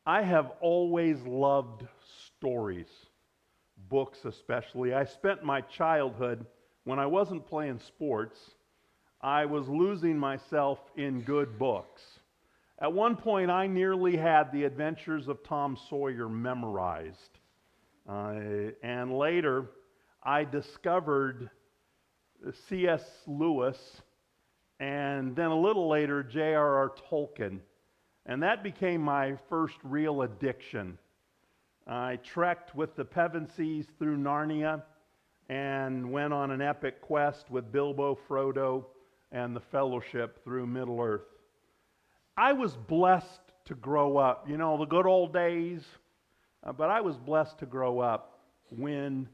I have always loved stories, books especially. I spent my childhood, when I wasn't playing sports, I was losing myself in good books. At one point, I nearly had The Adventures of Tom Sawyer memorized. And later, I discovered C.S. Lewis, and then a little later, J.R.R. Tolkien. And that became my first real addiction. I trekked with the Pevensies through Narnia and went on an epic quest with Bilbo, Frodo, and the Fellowship through Middle-earth. I was blessed to grow up, the good old days, but I was blessed to grow up when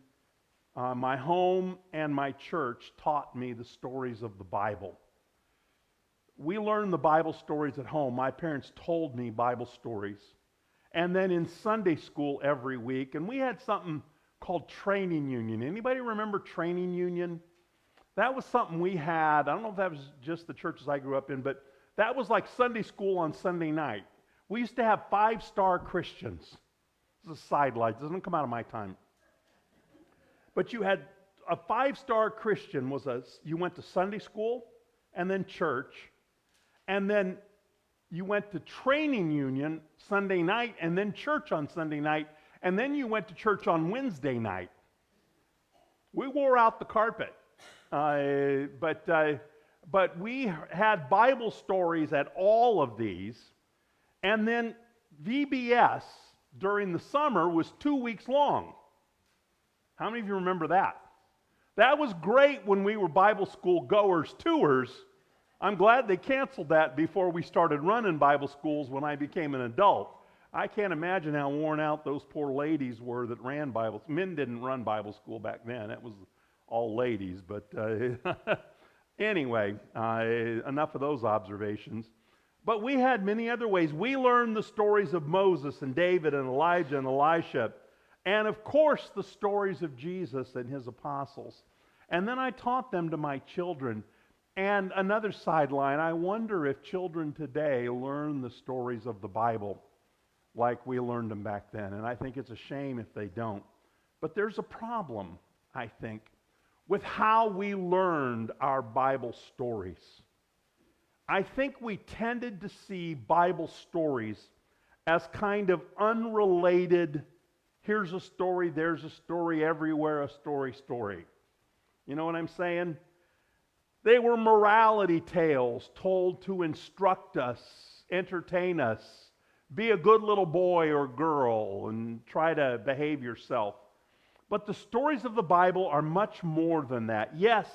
my home and my church taught me the stories of the Bible. We learned the Bible stories at home. My parents told me Bible stories. And then in Sunday school every week, and we had something called training union. Anybody remember training union? That was something we had. I don't know if that was just the churches I grew up in, but that was like Sunday school on Sunday night. We used to have 5-star Christians. This is a sidelight. This doesn't come out of my time. But you had a 5-star Christian you went to Sunday school and then church, and then you went to training union Sunday night and then church on Sunday night, and then you went to church on Wednesday night. We wore out the carpet. But we had Bible stories at all of these, and then VBS during the summer was 2 weeks long. How many of you remember that? That was great when we were Bible school goers, tours. I'm glad they canceled that before we started running Bible schools when I became an adult. I can't imagine how worn out those poor ladies were that ran Bible. Men didn't run Bible school back then. That was all ladies. But anyway, enough of those observations. But we had many other ways. We learned the stories of Moses and David and Elijah and Elisha. And of course, the stories of Jesus and his apostles. And then I taught them to my children. And another sideline, I wonder if children today learn the stories of the Bible like we learned them back then. And I think it's a shame if they don't. But there's a problem, I think, with how we learned our Bible stories. I think we tended to see Bible stories as kind of unrelated, here's a story, there's a story, everywhere a story. You know what I'm saying? They were morality tales told to instruct us, entertain us, be a good little boy or girl, and try to behave yourself. But the stories of the Bible are much more than that. Yes,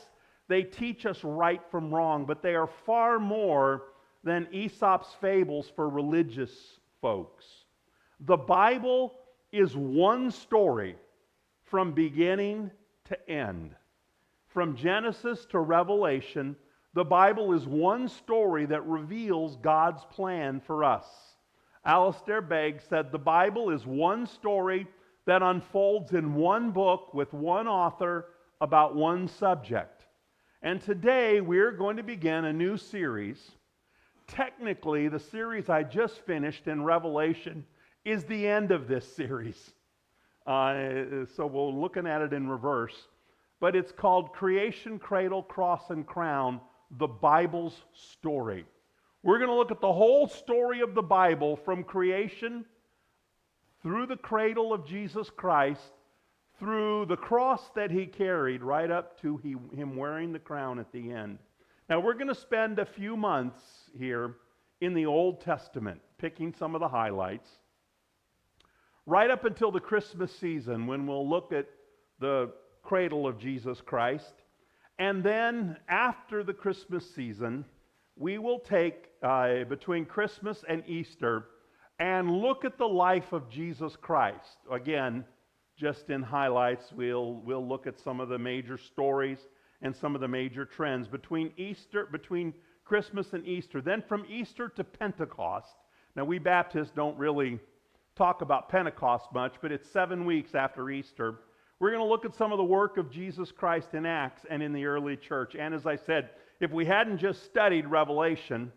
they teach us right from wrong, but they are far more than Aesop's fables for religious folks. The Bible is one story from beginning to end. From Genesis to Revelation, the Bible is one story that reveals God's plan for us. Alistair Begg said the Bible is one story that unfolds in one book with one author about one subject. And today we're going to begin a new series. Technically, the series I just finished in Revelation is the end of this series. So we're looking at it in reverse. But it's called Creation, Cradle, Cross, and Crown, the Bible's Story. We're going to look at the whole story of the Bible from creation through the cradle of Jesus Christ, through the cross that he carried, right up to him wearing the crown at the end. Now, we're going to spend a few months here in the Old Testament, picking some of the highlights, right up until the Christmas season, when we'll look at the cradle of Jesus Christ. And then after the Christmas season, we will take between Christmas and Easter and look at the life of Jesus Christ. Again, just in highlights, we'll look at some of the major stories and some of the major trends between Christmas and Easter. Then from Easter to Pentecost. Now, we Baptists don't really talk about Pentecost much, but it's 7 weeks after Easter. We're going to look at some of the work of Jesus Christ in Acts and in the early church. And as I said, if we hadn't just studied Revelation,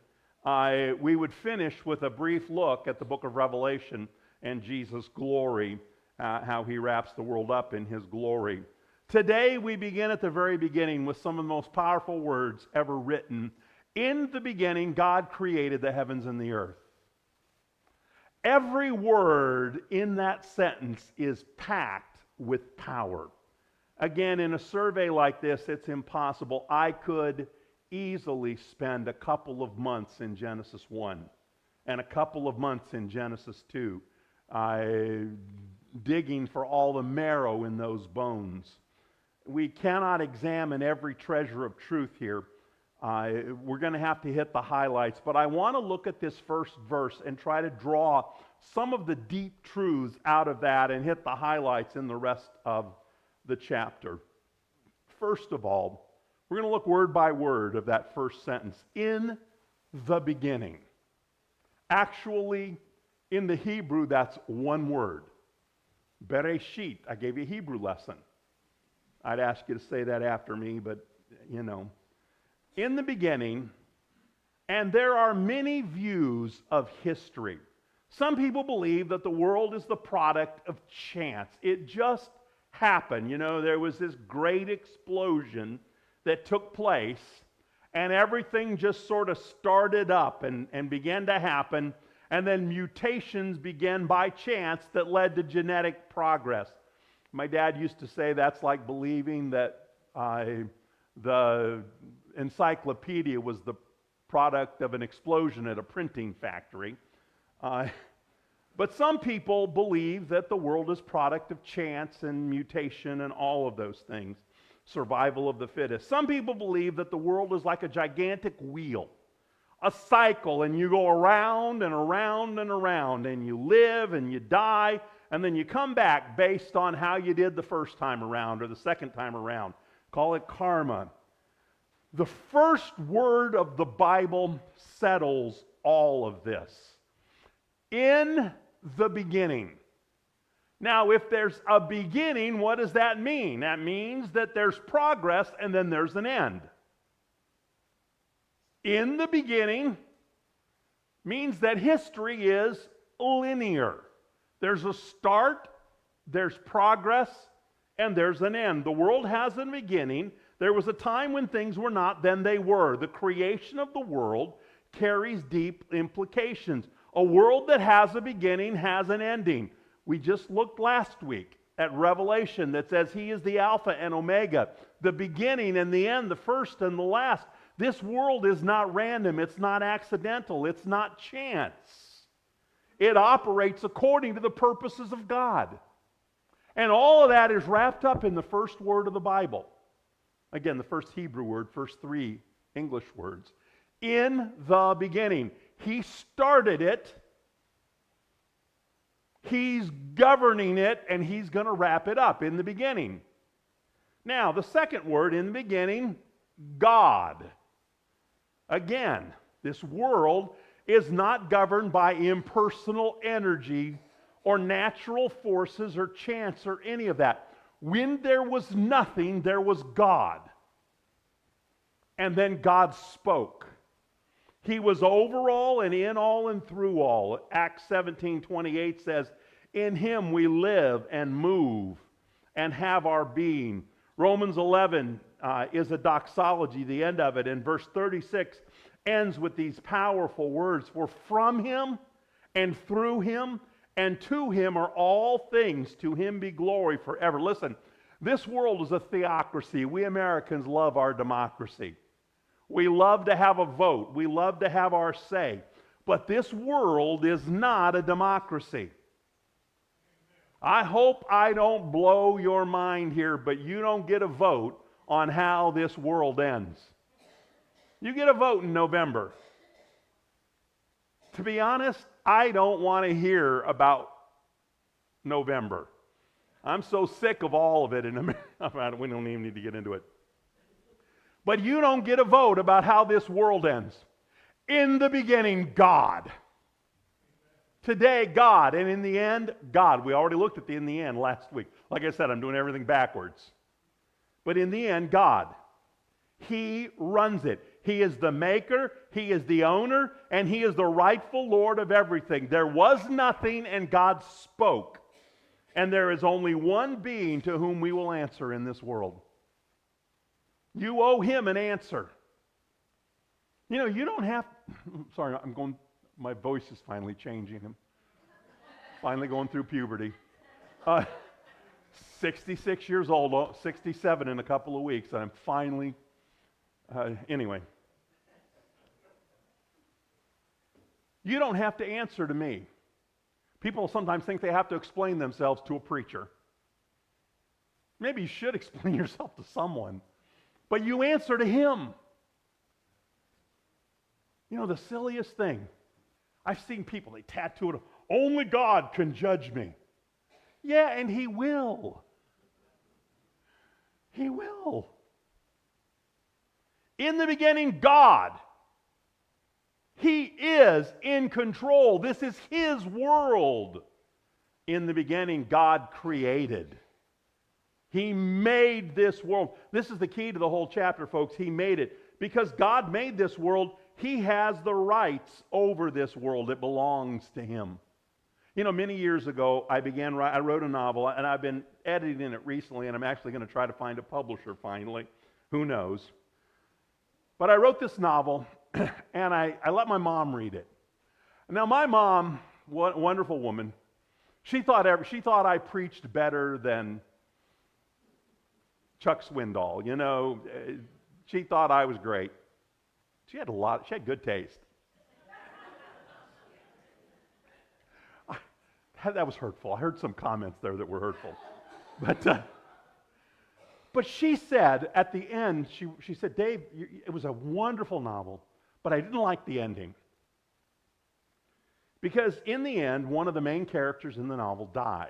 we would finish with a brief look at the book of Revelation and Jesus' glory, how he wraps the world up in his glory. Today we begin at the very beginning with some of the most powerful words ever written. In the beginning, God created the heavens and the earth. Every word in that sentence is packed with power. Again, in a survey like this, it's impossible. I could easily spend a couple of months in Genesis 1 and a couple of months in Genesis 2 digging for all the marrow in those bones. We cannot examine every treasure of truth here. We're going to have to hit the highlights, but I want to look at this first verse and try to draw some of the deep truths out of that and hit the highlights in the rest of the chapter. First of all, we're going to look word by word of that first sentence. In the beginning. Actually, in the Hebrew, that's one word. Bereshit. I gave you a Hebrew lesson. I'd ask you to say that after me, but you know. In the beginning, and there are many views of history. Some people believe that the world is the product of chance. It just happened. You know, there was this great explosion that took place, and everything just sort of started up and began to happen, and then mutations began by chance that led to genetic progress. My dad used to say that's like believing that the encyclopedia was the product of an explosion at a printing factory. But some people believe that the world is product of chance and mutation and all of those things. Survival of the fittest. Some people believe that the world is like a gigantic wheel, a cycle, and you go around and around and around, and you live and you die, and then you come back based on how you did the first time around or the second time around. Call it karma. The first word of the Bible settles all of this. In the beginning. Now, if there's a beginning, what does that mean? That means that there's progress and then there's an end. In the beginning means that history is linear. There's a start, there's progress, and there's an end. The world has a beginning. There was a time when things were not, then they were. The creation of the world carries deep implications. A world that has a beginning has an ending. We just looked last week at Revelation that says He is the Alpha and Omega, the beginning and the end, the first and the last. This world is not random. It's not accidental. It's not chance. It operates according to the purposes of God. And all of that is wrapped up in the first word of the Bible. Again, the first Hebrew word, first three English words. In the beginning. He started it. He's governing it, and He's going to wrap it up in the beginning. Now, the second word, in the beginning, God. Again, this world is not governed by impersonal energy or natural forces or chance or any of that. When there was nothing, there was God. And then God spoke. He was over all and in all and through all. Acts 17:28 says, in Him we live and move and have our being. Romans 11 is a doxology, the end of it. And verse 36 ends with these powerful words, for from Him and through Him and to Him are all things. To Him be glory forever. Listen, this world is a theocracy. We Americans love our democracy. We love to have a vote. We love to have our say. But this world is not a democracy. I hope I don't blow your mind here, but you don't get a vote on how this world ends. You get a vote in November. To be honest, I don't want to hear about November. I'm so sick of all of it in America. We don't even need to get into it. But you don't get a vote about how this world ends. In the beginning, God. Today, God. And in the end, God. We already looked at the in the end last week. Like I said, I'm doing everything backwards. But in the end, God. He runs it. He is the maker, He is the owner, and He is the rightful Lord of everything. There was nothing, and God spoke. And there is only one being to whom we will answer in this world. You owe Him an answer. You know, you don't have... Sorry, my voice is finally changing. I'm finally going through puberty. 66 years old, 67 in a couple of weeks, and I'm finally... anyway. You don't have to answer to me. People sometimes think they have to explain themselves to a preacher. Maybe you should explain yourself to someone, but you answer to Him. You know, the silliest thing, I've seen people, they tattoo it, only God can judge me. Yeah, and He will. He will. In the beginning, God. He is in control. This is His world. In the beginning, God created. He made this world. This is the key to the whole chapter, folks. He made it. Because God made this world, He has the rights over this world. It belongs to Him. You know, many years ago, I wrote a novel, and I've been editing it recently, and I'm actually going to try to find a publisher finally. Who knows? But I wrote this novel, and I let my mom read it. Now, my mom, wonderful woman, she thought I preached better than Chuck Swindoll. You know, she thought I was great. She had good taste. That was hurtful. I heard some comments there that were hurtful. But she said at the end, she said, Dave, it was a wonderful novel, but I didn't like the ending. Because in the end, one of the main characters in the novel dies.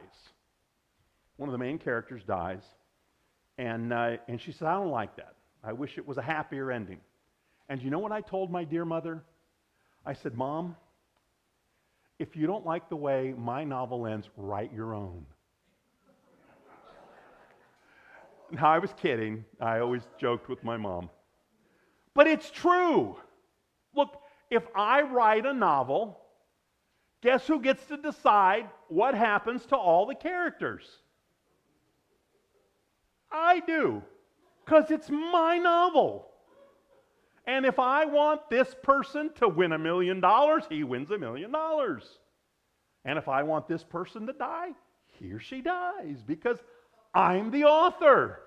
One of the main characters dies. And she said, I don't like that. I wish it was a happier ending. And you know what I told my dear mother? I said, Mom, if you don't like the way my novel ends, write your own. Now, I was kidding. I always joked with my mom. But it's true. Look, if I write a novel, guess who gets to decide what happens to all the characters? I do. Because it's my novel. And if I want this person to win $1 million, he wins $1 million. And if I want this person to die, he or she dies. Because I'm the author.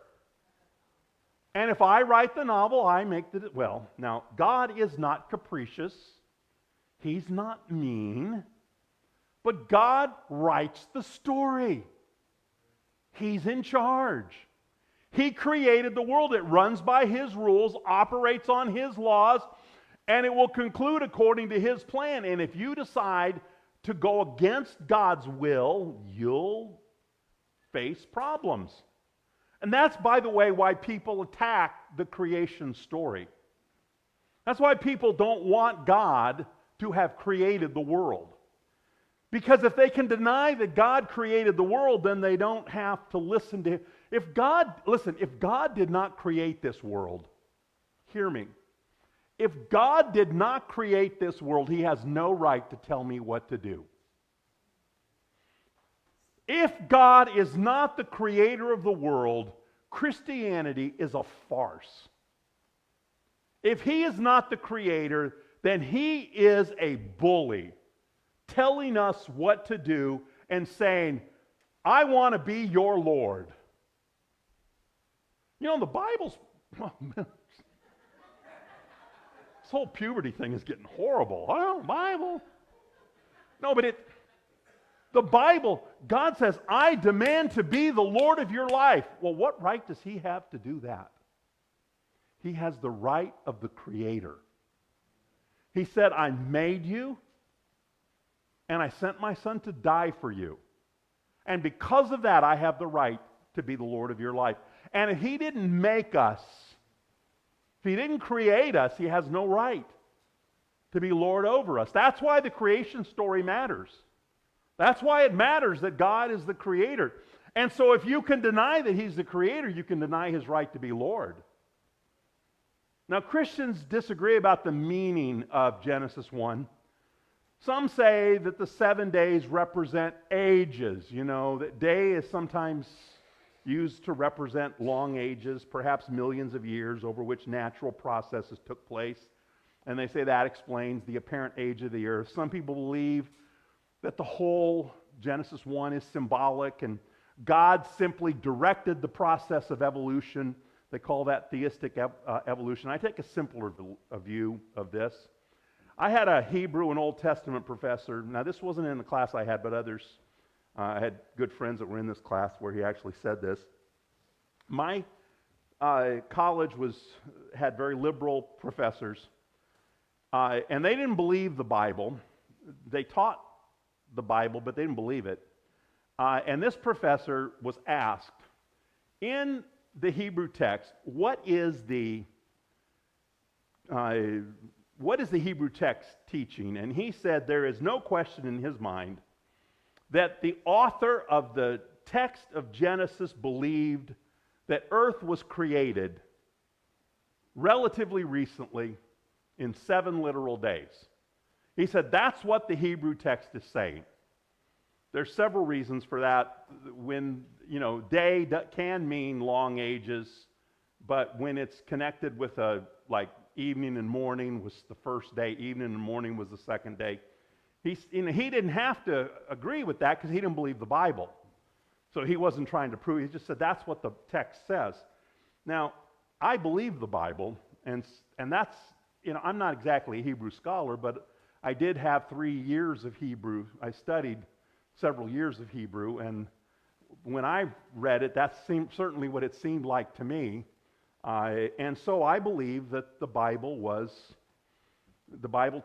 And if I write the novel, I make the... Well, now, God is not capricious. He's not mean. But God writes the story. He's in charge. He created the world. It runs by His rules, operates on His laws, and it will conclude according to His plan. And if you decide to go against God's will, you'll face problems. And that's, by the way, why people attack the creation story. That's why people don't want God to have created the world. Because if they can deny that God created the world, then they don't have to listen to Him. If God did not create this world, hear me. If God did not create this world, He has no right to tell me what to do. If God is not the creator of the world, Christianity is a farce. If He is not the creator, then He is a bully, telling us what to do and saying, I want to be your Lord. You know, the Bible's... Oh, man. This whole puberty thing is getting horrible. Oh, Bible. No, but the Bible, God says, I demand to be the Lord of your life. Well, what right does He have to do that? He has the right of the Creator. He said, I made you, and I sent my Son to die for you. And because of that, I have the right to be the Lord of your life. And if He didn't make us, if He didn't create us, He has no right to be Lord over us. That's why the creation story matters. That's why it matters that God is the creator. And so if you can deny that He's the creator, you can deny His right to be Lord. Now, Christians disagree about the meaning of Genesis 1. Some say that the 7 days represent ages. You know, that day is sometimes used to represent long ages, perhaps millions of years over which natural processes took place. And they say that explains the apparent age of the earth. Some people believe that the whole Genesis 1 is symbolic and God simply directed the process of evolution. They call that theistic evolution. I take a simpler view of this. I had a Hebrew and Old Testament professor. Now, this wasn't in the class I had, but others. I had good friends that were in this class where he actually said this. My college had very liberal professors, and they didn't believe the Bible. They taught the Bible, but they didn't believe it. And this professor was asked, in the Hebrew text, what is the Hebrew text teaching? And he said there is no question in his mind that the author of the text of Genesis believed that earth was created relatively recently in 7 literal days. He said that's what the Hebrew text is saying. There's several reasons for that. When, day can mean long ages, but when it's connected with like evening and morning was the first day, evening and morning was the second day. He didn't have to agree with that because he didn't believe the Bible. So he wasn't trying to prove, he just said that's what the text says. Now, I believe the Bible, and that's, I'm not exactly a Hebrew scholar, but I did have 3 years of Hebrew. I studied several years of Hebrew, and when I read it, that seemed certainly what it seemed like to me. And so I believe that the Bible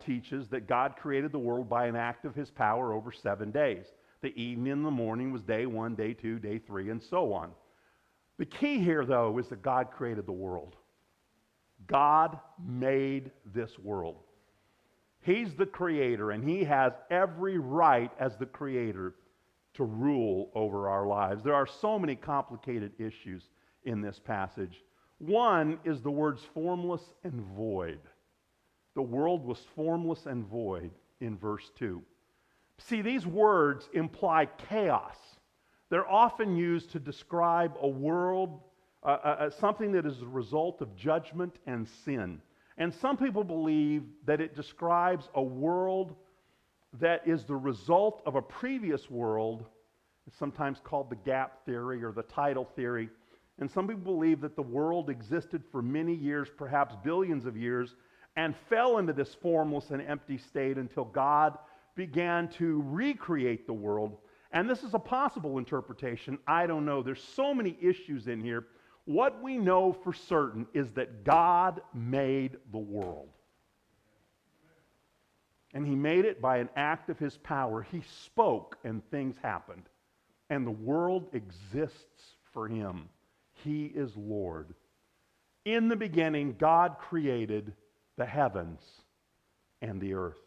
teaches that God created the world by an act of his power over 7 days. The evening and the morning was day 1, day 2, day 3, and so on. The key here, though, is that God created the world. God made this world. He's the creator, and he has every right as the creator to rule over our lives. There are so many complicated issues in this passage. One is the words formless and void. The world was formless and void in verse 2. See, these words imply chaos. They're often used to describe a world, something that is a result of judgment and sin. And some people believe that it describes a world that is the result of a previous world. It's sometimes called the gap theory or the tidal theory. And some people believe that the world existed for many years, perhaps billions of years, and fell into this formless and empty state until God began to recreate the world. And this is a possible interpretation. I don't know. There's so many issues in here. What we know for certain is that God made the world. And he made it by an act of his power. He spoke and things happened. And the world exists for him. He is Lord. In the beginning, God created the heavens and the earth.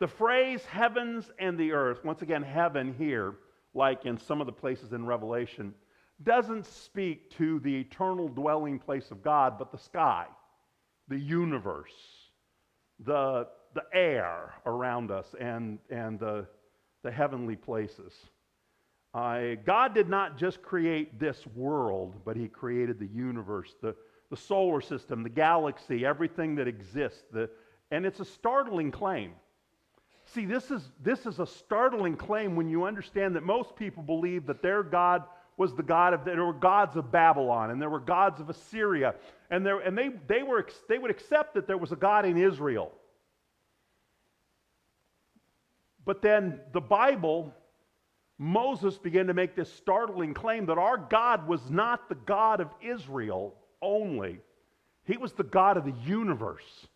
The phrase heavens and the earth, once again, heaven here, like in some of the places in Revelation, doesn't speak to the eternal dwelling place of God, but the sky, the universe, the air around us, and the heavenly places. God did not just create this world, but he created the universe, the solar system, the galaxy, everything that exists. And it's a startling claim. See, this is a startling claim when you understand that most people believe that their God was the God of, there were gods of Babylon, and there were gods of Assyria, and they would accept that there was a God in Israel. But then the Bible, Moses began to make this startling claim that our God was not the God of Israel only. He was the God of the universe.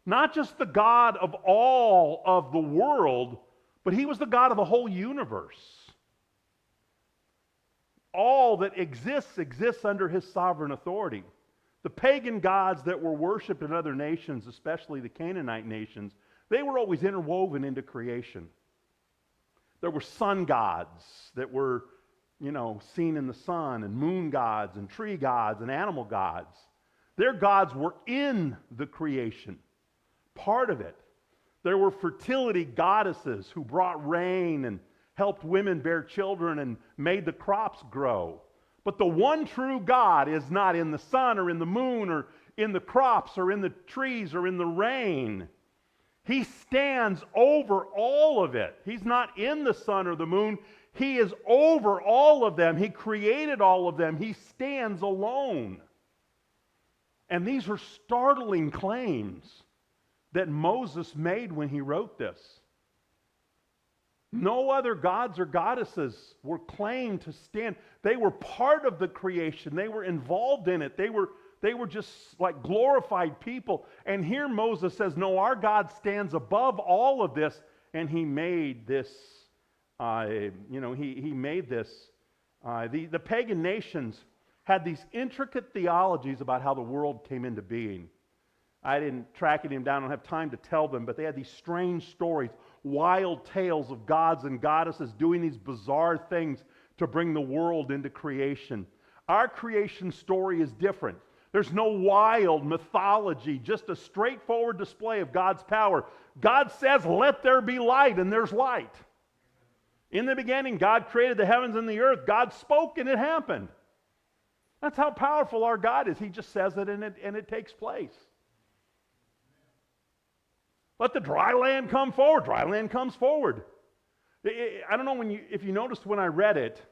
Not just the God of all of the world, but he was the God of the whole universe. All that exists under his sovereign authority. The pagan gods that were worshipped in other nations, especially the Canaanite nations, they were always interwoven into creation. There were sun gods that were, seen in the sun, and moon gods, and tree gods, and animal gods. Their gods were in the creation, part of it. There were fertility goddesses who brought rain and helped women bear children and made the crops grow. But the one true God is not in the sun or in the moon or in the crops or in the trees or in the rain. He stands over all of it. He's not in the sun or the moon. He is over all of them. He created all of them. He stands alone. And these are startling claims that Moses made when he wrote this. No other gods or goddesses were claimed to stand. They were part of the creation. They were involved in it. They were just like glorified people. And here Moses says, no, our God stands above all of this. And he made this, he made this. The pagan nations had these intricate theologies about how the world came into being. I didn't track them down. I don't have time to tell them, but they had these strange stories, wild tales of gods and goddesses doing these bizarre things to bring the world into creation. Our creation story is different. There's no wild mythology, just a straightforward display of God's power. God says, let there be light, and there's light. In the beginning, God created the heavens and the earth. God spoke, and it happened. That's how powerful our God is. He just says it, and it takes place. Let the dry land come forward. Dry land comes forward. I don't know if you noticed when I read it,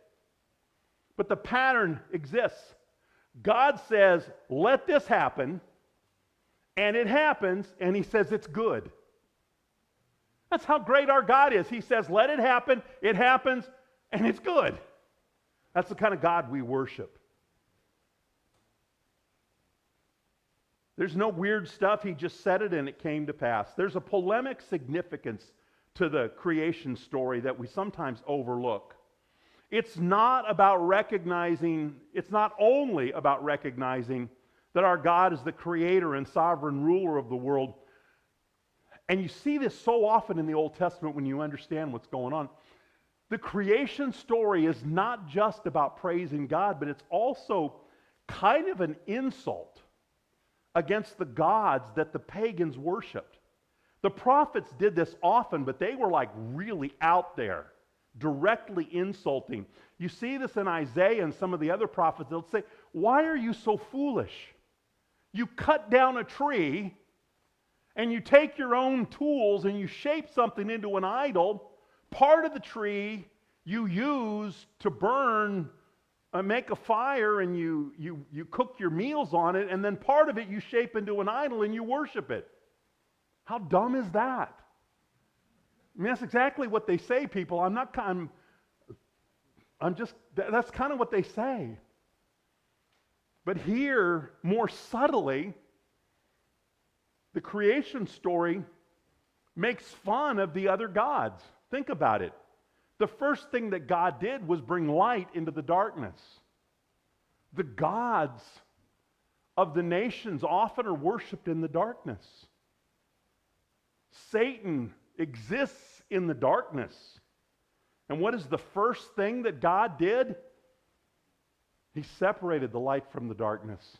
but the pattern exists. God says, let this happen, and it happens, and he says it's good. That's how great our God is. He says, let it happen, it happens, and it's good. That's the kind of God we worship. There's no weird stuff. He just said it and it came to pass. There's a polemic significance to the creation story that we sometimes overlook. It's not only about recognizing that our God is the creator and sovereign ruler of the world. And you see this so often in the Old Testament when you understand what's going on. The creation story is not just about praising God, but it's also kind of an insult against the gods that the pagans worshipped. The prophets did this often, but they were like really out there, directly insulting. You see this in Isaiah and some of the other prophets. They'll say, why are you so foolish? You cut down a tree and you take your own tools and you shape something into an idol. Part of the tree you use to burn, make a fire, and you cook your meals on it, and then part of it you shape into an idol and you worship it. How dumb is that? I mean, that's exactly what they say, people. That's kind of what they say. But here, more subtly, the creation story makes fun of the other gods. Think about it. The first thing that God did was bring light into the darkness. The gods of the nations often are worshipped in the darkness. Satan exists in the darkness. And what is the first thing that God did? He separated the light from the darkness.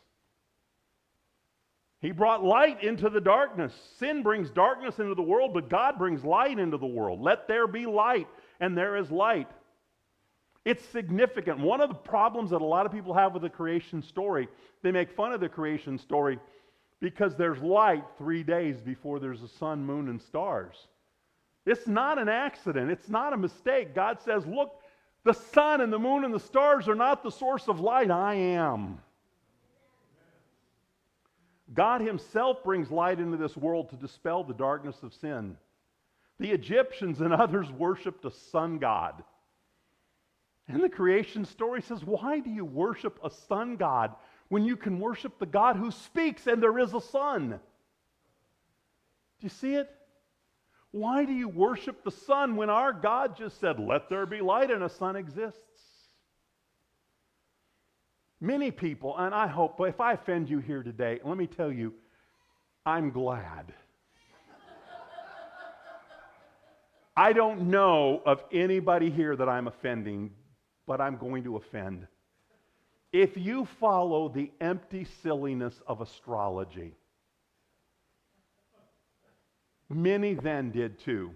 He brought light into the darkness. Sin brings darkness into the world, but God brings light into the world. Let there be light, and there is light. It's significant. One of the problems that a lot of people have with the creation story, they make fun of the creation story because there's light 3 days before there's a sun, moon, and stars. It's not an accident. It's not a mistake. God says, look, the sun and the moon and the stars are not the source of light. I am. God himself brings light into this world to dispel the darkness of sin. The Egyptians and others worshipped a sun god. And the creation story says, why do you worship a sun god when you can worship the God who speaks and there is a sun? Do you see it? Why do you worship the sun when our God just said, let there be light, and a sun exists? Many people, and I hope, if I offend you here today, let me tell you, I'm glad. I don't know of anybody here that I'm offending, but I'm going to offend. If you follow the empty silliness of astrology, many then did too.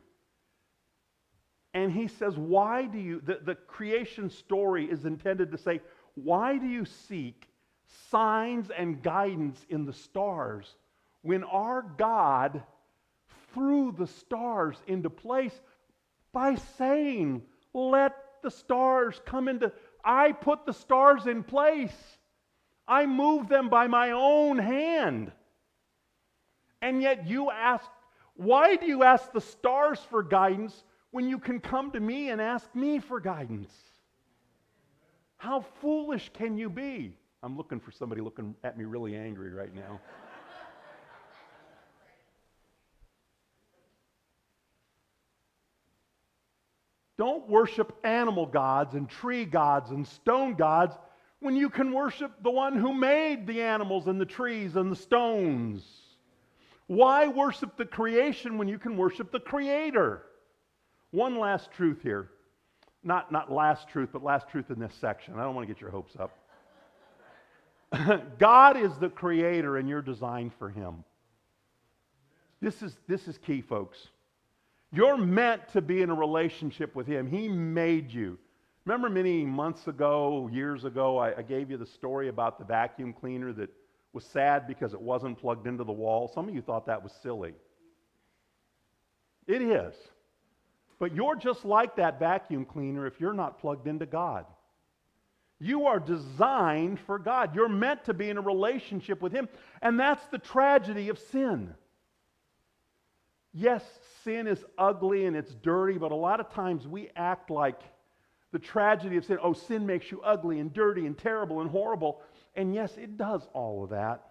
And he says, why do you, the creation story is intended to say, why do you seek signs and guidance in the stars when our God threw the stars into place by saying, let the stars come into, I put the stars in place. I moved them by my own hand. And yet you ask, why do you ask the stars for guidance when you can come to me and ask me for guidance? How foolish can you be? I'm looking for somebody looking at me really angry right now. Don't worship animal gods and tree gods and stone gods when you can worship the one who made the animals and the trees and the stones. Why worship the creation when you can worship the Creator? One last truth here. Not last truth, but last truth in this section. I don't want to get your hopes up. God is the Creator and you're designed for Him. This is key, folks. You're meant to be in a relationship with Him. He made you. Remember many months ago, years ago, I gave you the story about the vacuum cleaner that was sad because it wasn't plugged into the wall. Some of you thought that was silly. It is. But you're just like that vacuum cleaner if you're not plugged into God. You are designed for God. You're meant to be in a relationship with Him. And that's the tragedy of sin. Yes, sin is ugly and it's dirty, but a lot of times we act like the tragedy of sin, oh, sin makes you ugly and dirty and terrible and horrible. And yes, it does all of that.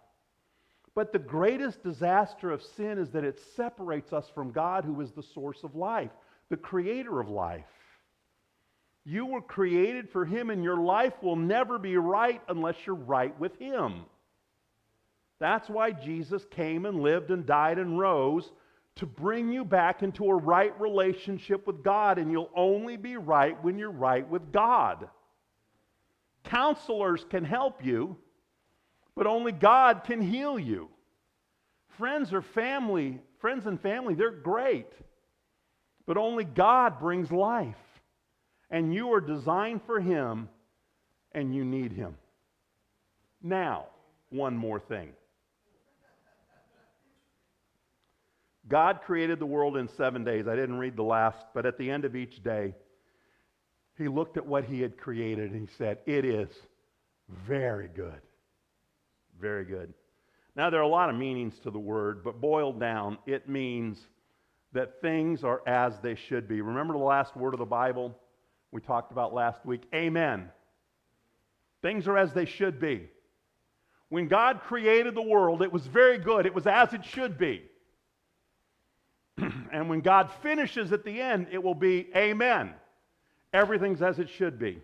But the greatest disaster of sin is that it separates us from God, who is the source of life, the Creator of life. You were created for Him, and your life will never be right unless you're right with Him. That's why Jesus came and lived and died and rose, to bring you back into a right relationship with God, and you'll only be right when you're right with God. Counselors can help you, but only God can heal you. Friends and family, they're great, but only God brings life. And you are designed for Him, and you need Him. Now, one more thing. God created the world in 7 days. I didn't read the last, but at the end of each day, He looked at what He had created and He said, it is very good. Very good. Now, there are a lot of meanings to the word, but boiled down, it means that things are as they should be. Remember the last word of the Bible we talked about last week? Amen. Things are as they should be. When God created the world, it was very good. It was as it should be. And when God finishes at the end, it will be amen. Everything's as it should be.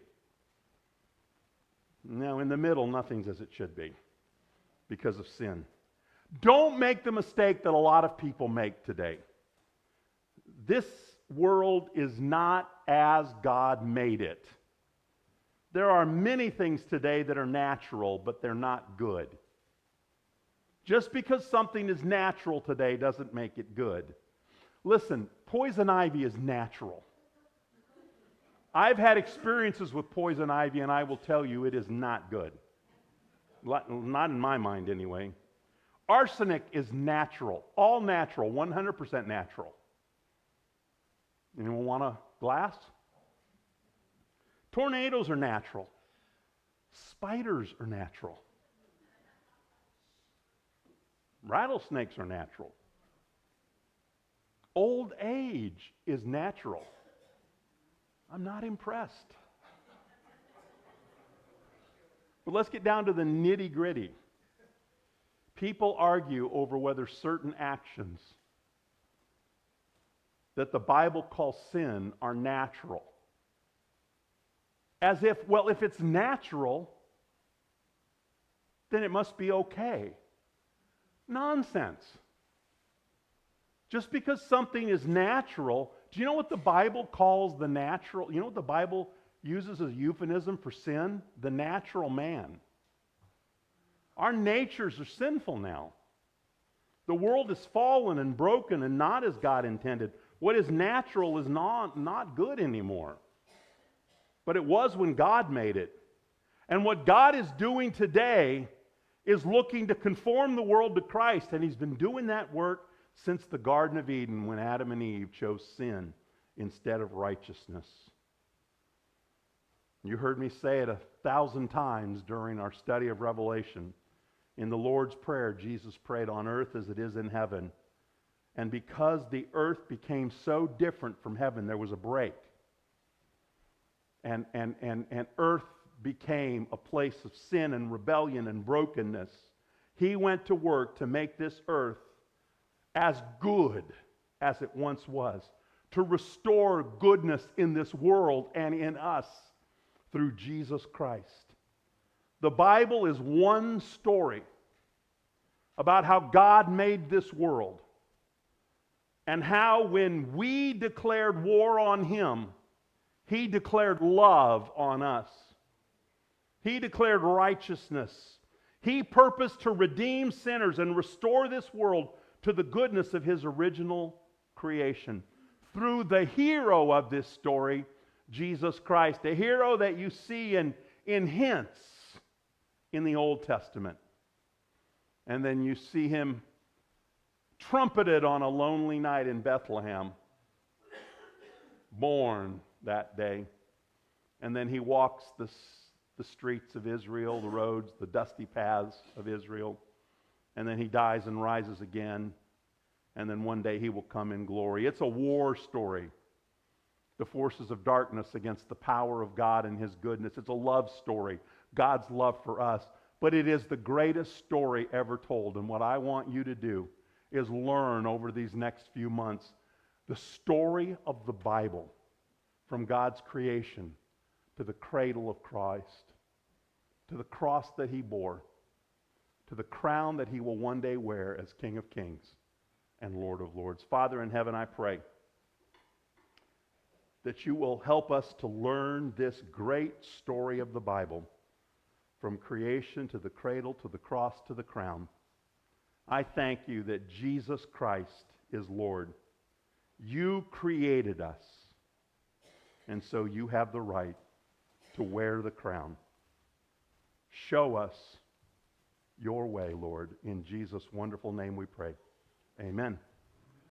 Now, in the middle, nothing's as it should be because of sin. Don't make the mistake that a lot of people make today. This world is not as God made it. There are many things today that are natural, but they're not good. Just because something is natural today doesn't make it good. Listen, poison ivy is natural. I've had experiences with poison ivy, and I will tell you it is not good. Not in my mind, anyway. Arsenic is natural. All natural, 100% natural. Anyone want a glass? Tornadoes are natural. Spiders are natural. Rattlesnakes are natural. Old age is natural. I'm not impressed. But let's get down to the nitty-gritty. People argue over whether certain actions that the Bible calls sin are natural. As if, well, if it's natural, then it must be okay. Nonsense. Just because something is natural, do you know what the Bible calls the natural? You know what the Bible uses as a euphemism for sin? The natural man. Our natures are sinful now. The world is fallen and broken and not as God intended. What is natural is not good anymore. But it was when God made it. And what God is doing today is looking to conform the world to Christ. And He's been doing that work since the Garden of Eden when Adam and Eve chose sin instead of righteousness. You heard me say it 1,000 times during our study of Revelation. In the Lord's Prayer, Jesus prayed, on earth as it is in heaven. And because the earth became so different from heaven, there was a break. And earth became a place of sin and rebellion and brokenness. He went to work to make this earth as good as it once was, to restore goodness in this world and in us through Jesus Christ. The Bible is one story about how God made this world and how when we declared war on Him, He declared love on us. He declared righteousness. He purposed to redeem sinners and restore this world to the goodness of His original creation through the hero of this story, Jesus Christ, a hero that you see in hints in the Old Testament. And then you see Him trumpeted on a lonely night in Bethlehem, born that day. And then He walks the streets of Israel, the roads, the dusty paths of Israel. And then He dies and rises again. And then one day He will come in glory. It's a war story. The forces of darkness against the power of God and His goodness. It's a love story. God's love for us. But it is the greatest story ever told. And what I want you to do is learn over these next few months the story of the Bible from God's creation to the cradle of Christ, to the cross that He bore, to the crown that He will one day wear as King of Kings and Lord of Lords. Father in heaven, I pray that You will help us to learn this great story of the Bible from creation to the cradle, to the cross, to the crown. I thank You that Jesus Christ is Lord. You created us, and so You have the right to wear the crown. Show us Your way, Lord. In Jesus' wonderful name we pray. Amen.